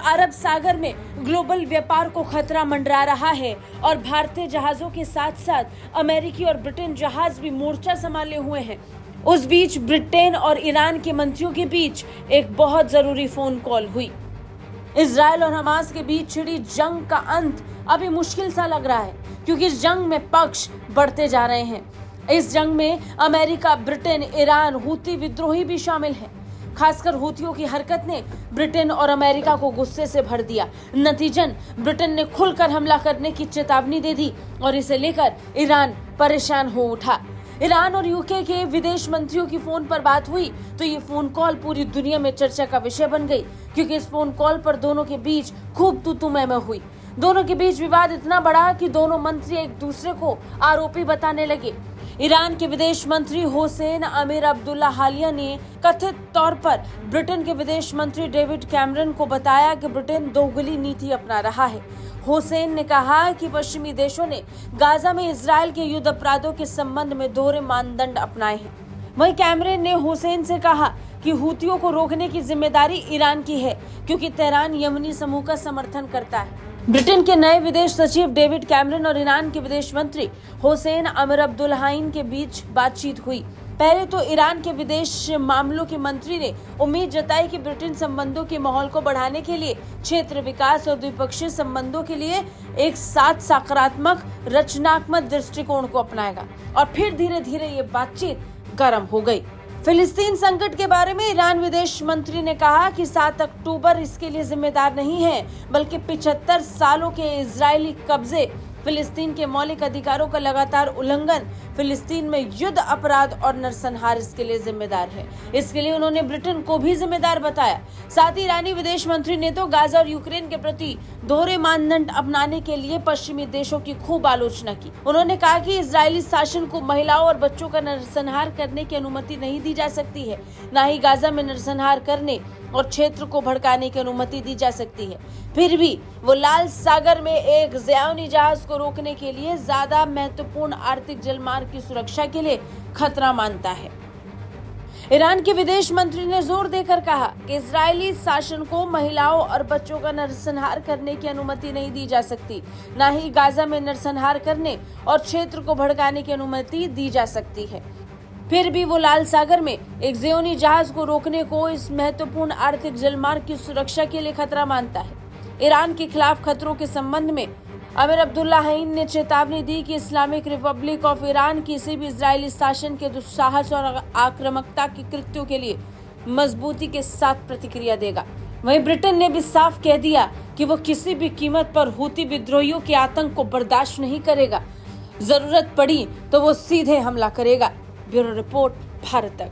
अरब सागर में ग्लोबल व्यापार को खतरा मंडरा रहा है और भारतीय जहाजों के साथ साथ अमेरिकी और ब्रिटेन जहाज भी मोर्चा संभाले हुए हैं। उस बीच ब्रिटेन और ईरान के मंत्रियों के बीच एक बहुत जरूरी फोन कॉल हुई। इजराइल और हमास के बीच छिड़ी जंग का अंत अभी मुश्किल सा लग रहा है, क्योंकि इस जंग में पक्ष बढ़ते जा रहे हैं। इस जंग में अमेरिका, ब्रिटेन, ईरान, हूती विद्रोही भी शामिल हैं। खासकर हूतियों की हरकत ने ब्रिटेन और अमेरिका को गुस्से से भर दिया। नतीजन ब्रिटेन ने खुलकर हमला करने की चेतावनी दे दी और इसे लेकर ईरान परेशान हो उठा। ईरान और यूके के विदेश मंत्रियों की फोन पर बात हुई तो ये फोन कॉल पूरी दुनिया में चर्चा का विषय बन गई, क्योंकि इस फोन कॉल पर दोनों के बीच खूब तू मैं हुई। दोनों के बीच विवाद इतना बढ़ा कि दोनों मंत्री एक दूसरे को आरोपी बताने लगे। ईरान के विदेश मंत्री हुसैन अमीर अब्दुल्ला हालिया ने कथित तौर पर ब्रिटेन के विदेश मंत्री डेविड कैमरन को बताया कि ब्रिटेन दोगली नीति अपना रहा है। हुसैन ने कहा कि पश्चिमी देशों ने गाजा में इजरायल के युद्ध अपराधों के संबंध में दोहरे मानदंड अपनाए हैं। वहीं कैमरन ने हुसैन से कहा कि हूतियों को रोकने की जिम्मेदारी ईरान की है, क्योंकि तेहरान यमनी समूह का समर्थन करता है। ब्रिटेन के नए विदेश सचिव डेविड कैमरन और ईरान के विदेश मंत्री हुसैन अमीर अब्दुल्लाहिन के बीच बातचीत हुई। पहले तो ईरान के विदेश मामलों के मंत्री ने उम्मीद जताई कि ब्रिटेन संबंधों के माहौल को बढ़ाने के लिए, क्षेत्र विकास और द्विपक्षीय संबंधों के लिए एक साथ सकारात्मक रचनात्मक दृष्टिकोण को अपनाएगा। और फिर धीरे धीरे ये बातचीत गर्म हो गई। फिलिस्तीन संकट के बारे में ईरान विदेश मंत्री ने कहा कि 7 अक्टूबर इसके लिए जिम्मेदार नहीं है, बल्कि 75 सालों के इजरायली कब्जे, फिलिस्तीन के मौलिक अधिकारों का लगातार उल्लंघन, फिलिस्तीन में युद्ध अपराध और नरसंहार इसके लिए जिम्मेदार है। इसके लिए उन्होंने ब्रिटेन को भी जिम्मेदार बताया। साथ ही ईरानी विदेश मंत्री ने तो गाजा और यूक्रेन के प्रति दोहरे मानदंड अपनाने के लिए पश्चिमी देशों की खूब आलोचना की। उन्होंने कहा कि इजरायली शासन को महिलाओं और बच्चों का नरसंहार करने की अनुमति नहीं दी जा सकती है, न ही गाजा में नरसंहार करने और क्षेत्र को भड़काने की अनुमति दी जा सकती है। फिर भी वो लाल सागर में एक ज़ियानी जहाज को रोकने के लिए ज्यादा महत्वपूर्ण आर्थिक जलमार्ग की सुरक्षा के लिए खतरा मानता है। ईरान के विदेश मंत्री ने जोर देकर कहा कि इजरायली शासन को महिलाओं और बच्चों का नरसंहार करने की अनुमति नहीं दी जा सकती, न ही गाजा में नरसंहार करने और क्षेत्र को भड़काने की अनुमति दी जा सकती है। फिर भी वो लाल सागर में एक ज़ियानी जहाज को रोकने को इस महत्वपूर्ण आर्थिक जलमार्ग की सुरक्षा के लिए खतरा मानता है। ईरान के खिलाफ खतरों के संबंध में अमीर अब्दुल्लाहिन ने चेतावनी दी कि इस्लामिक रिपब्लिक ऑफ ईरान किसी भी इजरायली शासन के दुस्साहस और आक्रामकता के कृत्यों के लिए मजबूती के साथ प्रतिक्रिया देगा। वहीं ब्रिटेन ने भी साफ कह दिया कि वो किसी भी कीमत पर हूती विद्रोहियों के आतंक को बर्दाश्त नहीं करेगा। जरूरत पड़ी तो वो सीधे हमला करेगा। ब्यूरो रिपोर्ट, भारत तक।